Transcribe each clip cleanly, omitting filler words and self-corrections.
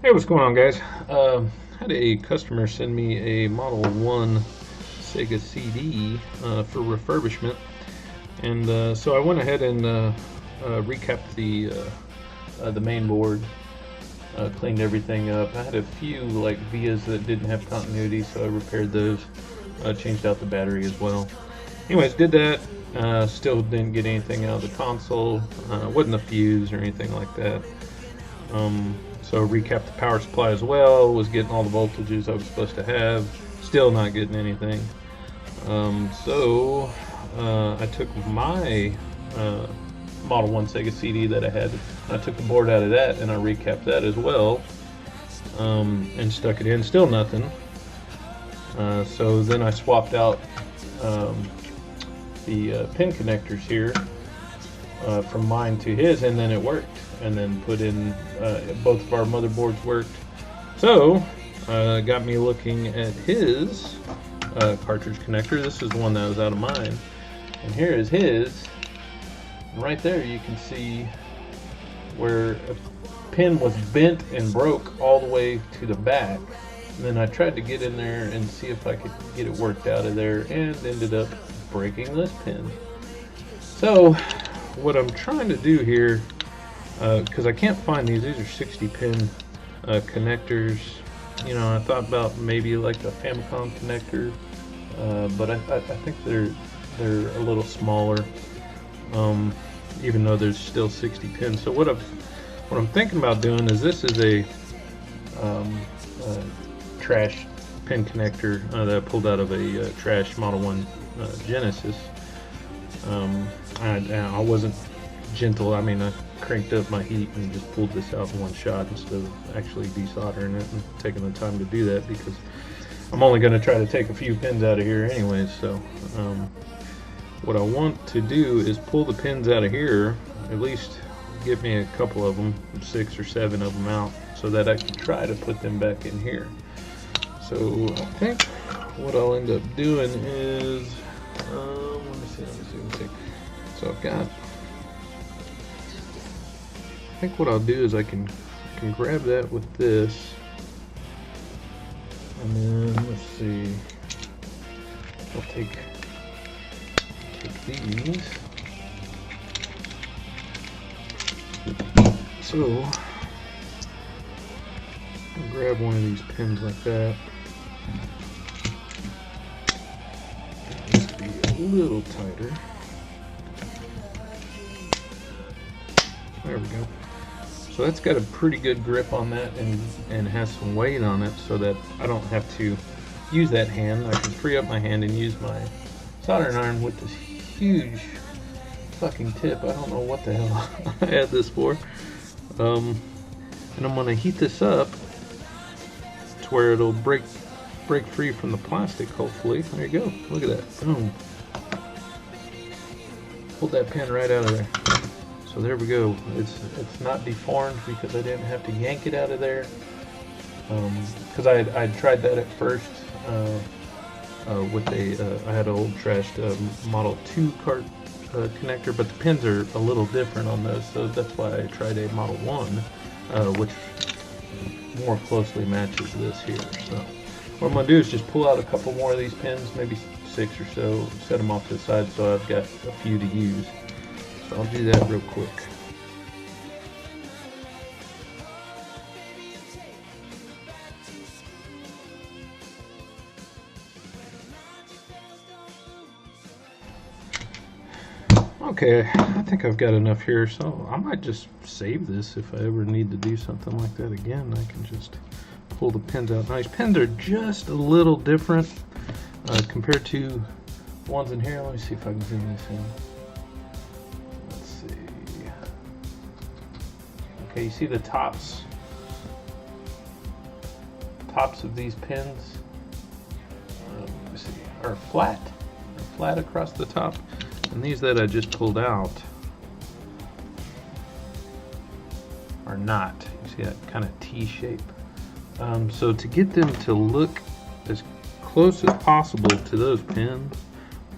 Hey, what's going on, guys? Had a customer send me a Model 1 SEGA CD for refurbishment, and so I went ahead and recapped the main board, cleaned everything up. I had a few like vias that didn't have continuity, so I repaired those, changed out the battery as well. Anyways, did that. Still didn't get anything out of the console. Wasn't a fuse or anything like that. So recapped the power supply as well, was getting all the voltages I was supposed to have, still not getting anything. So I took my Model 1 SEGA CD that I had, I took the board out of that and I recapped that as well, and stuck it in, still nothing. So then I swapped out the pin connectors here from mine to his, and then it worked. And then put in both of our motherboards worked. So got me looking at his cartridge connector. This is the one that was out of mine, and here is his. And right there you can see where a pin was bent and broke all the way to the back. And then I tried to get in there and see if I could get it worked out of there, and ended up breaking this pin. So what I'm trying to do here, because I can't find these are 60 pin connectors. You know, I thought about maybe like a Famicom connector, but I think they're a little smaller, even though there's still 60 pins. So what I'm thinking about doing is, this is a trash pin connector that I pulled out of a trash Model 1 Genesis. I wasn't gentle. I mean, I cranked up my heat and just pulled this out in one shot instead of actually desoldering it and taking the time to do that, because I'm only going to try to take a few pins out of here anyways. So what I want to do is pull the pins out of here, at least get me a couple of them, 6 or 7 of them out, so that I can try to put them back in here. So I think what I'll end up doing is, let me see. So I've got, I think what I'll do is I can grab that with this, and then let's see, I'll take these. So I'll grab one of these pins like that. This to be a little tighter. There we go. So that's got a pretty good grip on that, and has some weight on it, so that I don't have to use that hand. I can free up my hand and use my soldering iron with this huge fucking tip. I don't know what the hell I had this for. And I'm going to heat this up to where it'll break free from the plastic, hopefully. There you go. Look at that. Boom. Pulled that pin right out of there. So there we go. It's not deformed because I didn't have to yank it out of there. Because I tried that at first with I had an old trashed Model 2 cart connector, but the pins are a little different on those, so that's why I tried a Model 1, which more closely matches this here. So what I'm going to do is just pull out a couple more of these pins, maybe 6 or so, set them off to the side so I've got a few to use. So I'll do that real quick. Okay, I think I've got enough here, so I might just save this if I ever need to do something like that again. I can just pull the pins out. Now these pins are just a little different compared to the ones in here. Let me see if I can zoom this in. Okay, you see the tops of these pins, let me see, are flat across the top, and these that I just pulled out are not. You see that kind of T shape. So to get them to look as close as possible to those pins,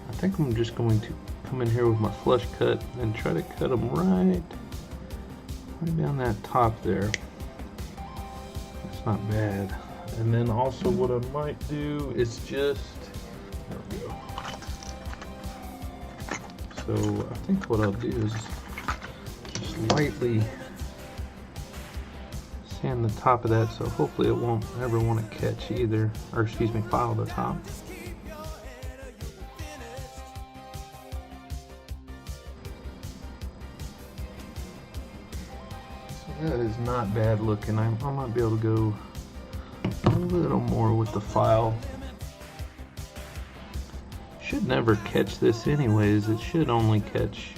I think I'm just going to come in here with my flush cut and try to cut them right down that top there. not bad. And then also what I might do is just, there we go. So I think what I'll do is just lightly sand the top of that, so hopefully it won't ever want to catch either, or excuse me, file the top. So that is not bad looking. I might be able to go a little more with the file. Should never catch this anyways. It should only catch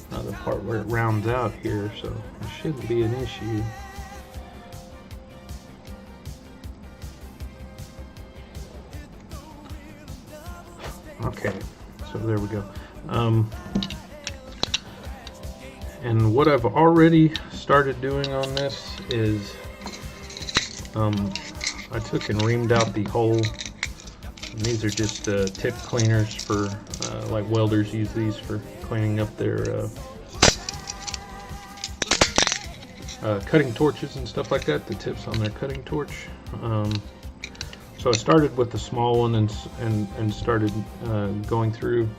the part where it rounds out here, so it shouldn't be an issue. Okay, so there we go. And what I've already started doing on this is I took and reamed out the hole. And these are just tip cleaners for like welders use these for cleaning up their cutting torches and stuff like that, the tips on their cutting torch. So I started with the small one and started going through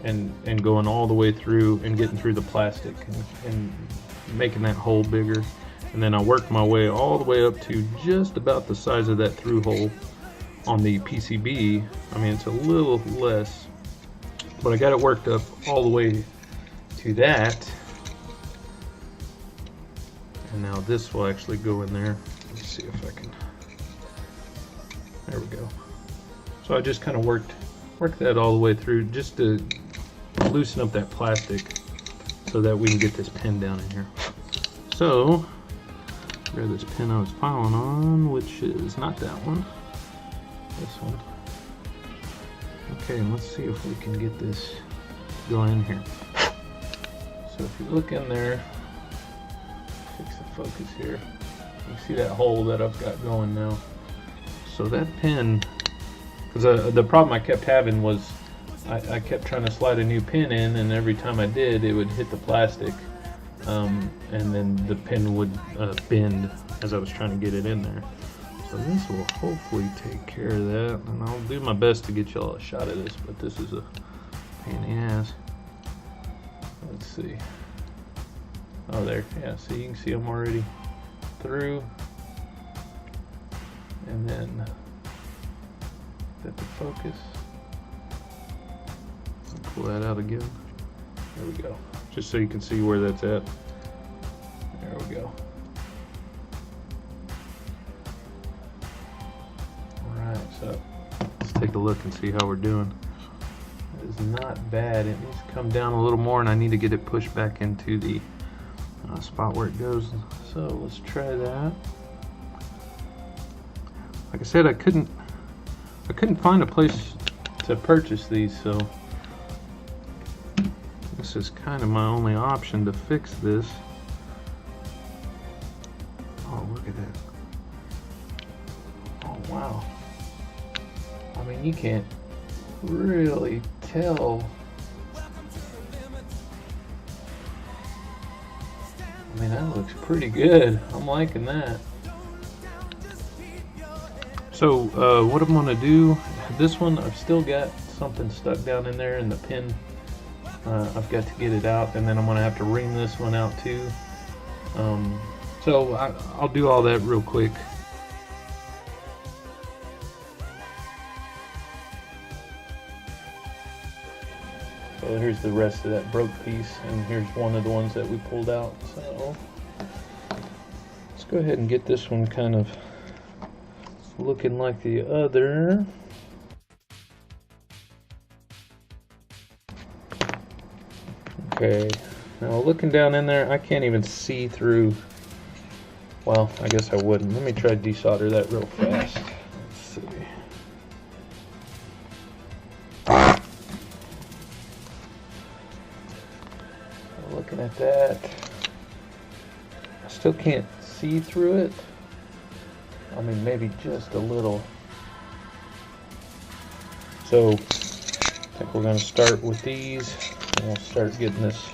and going all the way through and getting through the plastic and making that hole bigger. And then I worked my way all the way up to just about the size of that through hole on the PCB. I mean, it's a little less, but I got it worked up all the way to that. And now this will actually go in there. Let's see if I can. There we go. So I just kind of worked that all the way through just to loosen up that plastic so that we can get this pin down in here. So grab this pin I was filing on, which is not that one, this one. Okay, and let's see if we can get this going in here. So if you look in there, fix the focus here, you can see that hole that I've got going now. So that pin, because the problem I kept having was I kept trying to slide a new pin in, and every time I did, it would hit the plastic, and then the pin would bend as I was trying to get it in there. So this will hopefully take care of that, and I'll do my best to get y'all a shot of this, but this is a pain in the ass. Let's see. Oh, there. Yeah, see, you can see I'm already through. And then set the focus. Pull that out again. There we go. Just so you can see where that's at. There we go. Alright, so let's take a look and see how we're doing. It is not bad. It needs to come down a little more, and I need to get it pushed back into the spot where it goes. So let's try that. Like I said, I couldn't find a place to purchase these, so this is kind of my only option to fix this. Oh, look at that. Oh, wow. I mean, you can't really tell. I mean, that looks pretty good. I'm liking that. So what I'm going to do, this one I've still got something stuck down in there in the pin. I've got to get it out, and then I'm going to have to ream this one out too. So I'll do all that real quick. So here's the rest of that broke piece, and here's one of the ones that we pulled out. So let's go ahead and get this one kind of looking like the other. Okay, now looking down in there, I can't even see through. Well, I guess I wouldn't. Let me try to desolder that real fast. Let's see. Looking at that, I still can't see through it. I mean, maybe just a little. So I think we're going to start with these, and we'll start getting this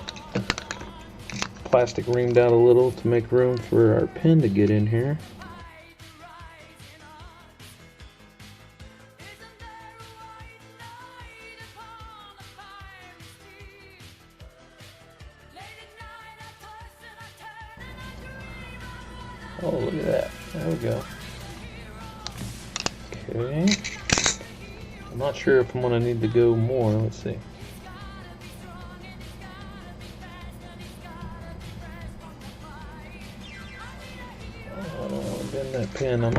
plastic reamed out a little to make room for our pin to get in here. Oh, look at that. There we go. Okay. I'm not sure if I'm going to need to go more. Let's see. Oh, I don't want to bend that pin. I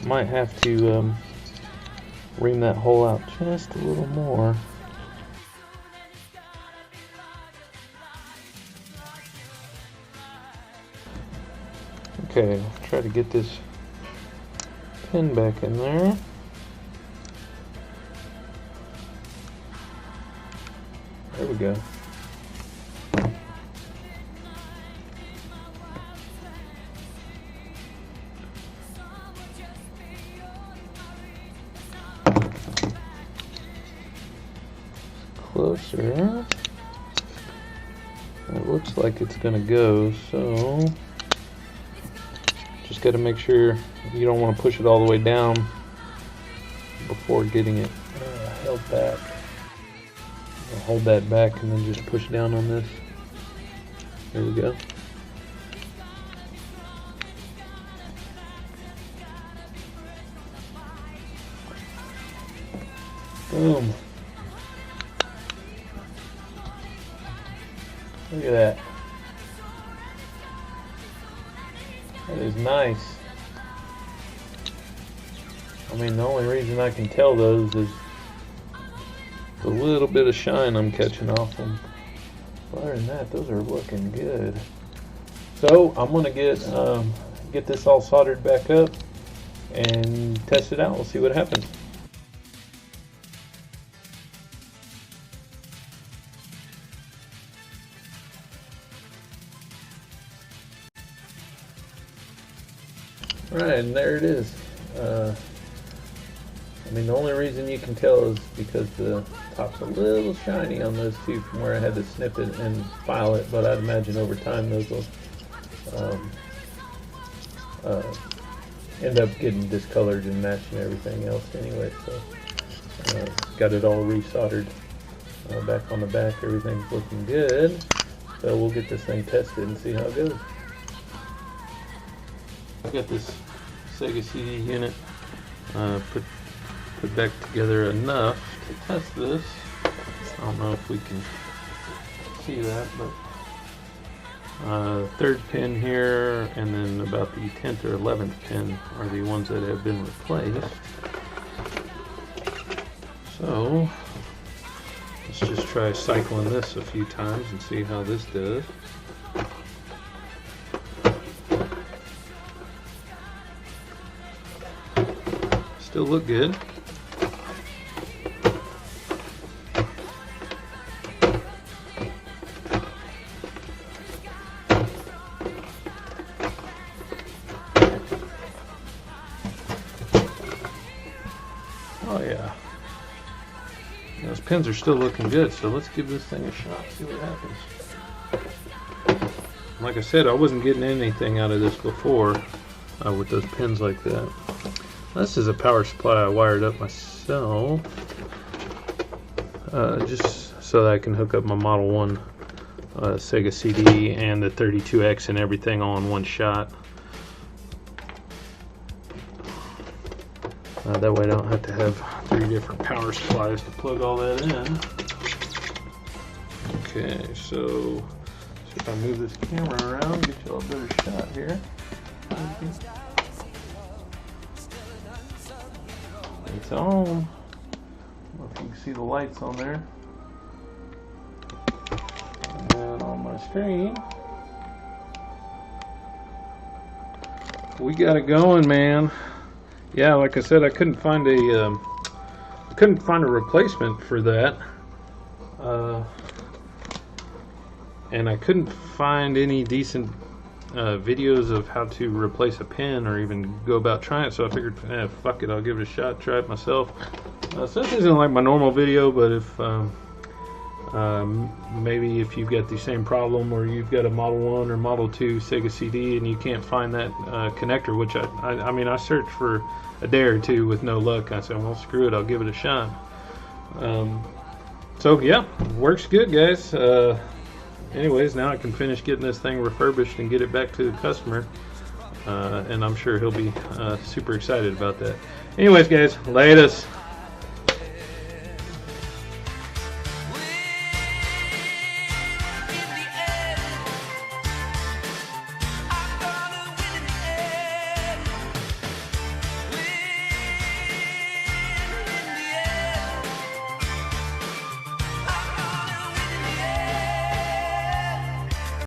might have to ream that hole out just a little more. Okay, try to get this pin back in there. There we go. Closer. It looks like it's gonna go, so just got to make sure you don't want to push it all the way down before getting it held back. I'll hold that back and then just push down on this. There we go. Boom. Look at that. That is nice. I mean, the only reason I can tell those is the little bit of shine I'm catching off them. Other than that, those are looking good. So I'm gonna get this all soldered back up and test it out. We'll see what happens. Right, and there it is. I mean, the only reason you can tell is because the top's a little shiny on those two from where I had to snip it and file it, but I'd imagine over time those will end up getting discolored and matching everything else anyway. So got it all resoldered back on the back. Everything's looking good. So we'll get this thing tested and see how it goes. I got this SEGA CD unit put back together enough to test this. I don't know if we can see that, but third pin here, and then about the 10th or 11th pin are the ones that have been replaced. So let's just try cycling this a few times and see how this does. Still look good. Oh yeah. Those pins are still looking good, so let's give this thing a shot, see what happens. Like I said, I wasn't getting anything out of this before with those pins like that. This is a power supply I wired up myself, just so that I can hook up my Model 1 SEGA CD and the 32X and everything all in one shot. That way I don't have to have 3 different power supplies to plug all that in. Okay, so see if I move this camera around, get you all a better shot here. It's on. I don't know if you can see the lights on there. And then on my screen, we got it going, man. Yeah, like I said, I couldn't find a replacement for that, and I couldn't find any decent videos of how to replace a pin or even go about trying it. So I figured, fuck it, I'll give it a shot, try it myself. So this isn't like my normal video, but if maybe if you've got the same problem, or you've got a Model 1 or Model 2 SEGA CD and you can't find that connector, which I mean I searched for a day or two with no luck. I said, well, screw it, I'll give it a shot. So yeah, works good, guys. Anyways, now I can finish getting this thing refurbished and get it back to the customer. and I'm sure he'll be super excited about that. Anyways, guys, latest.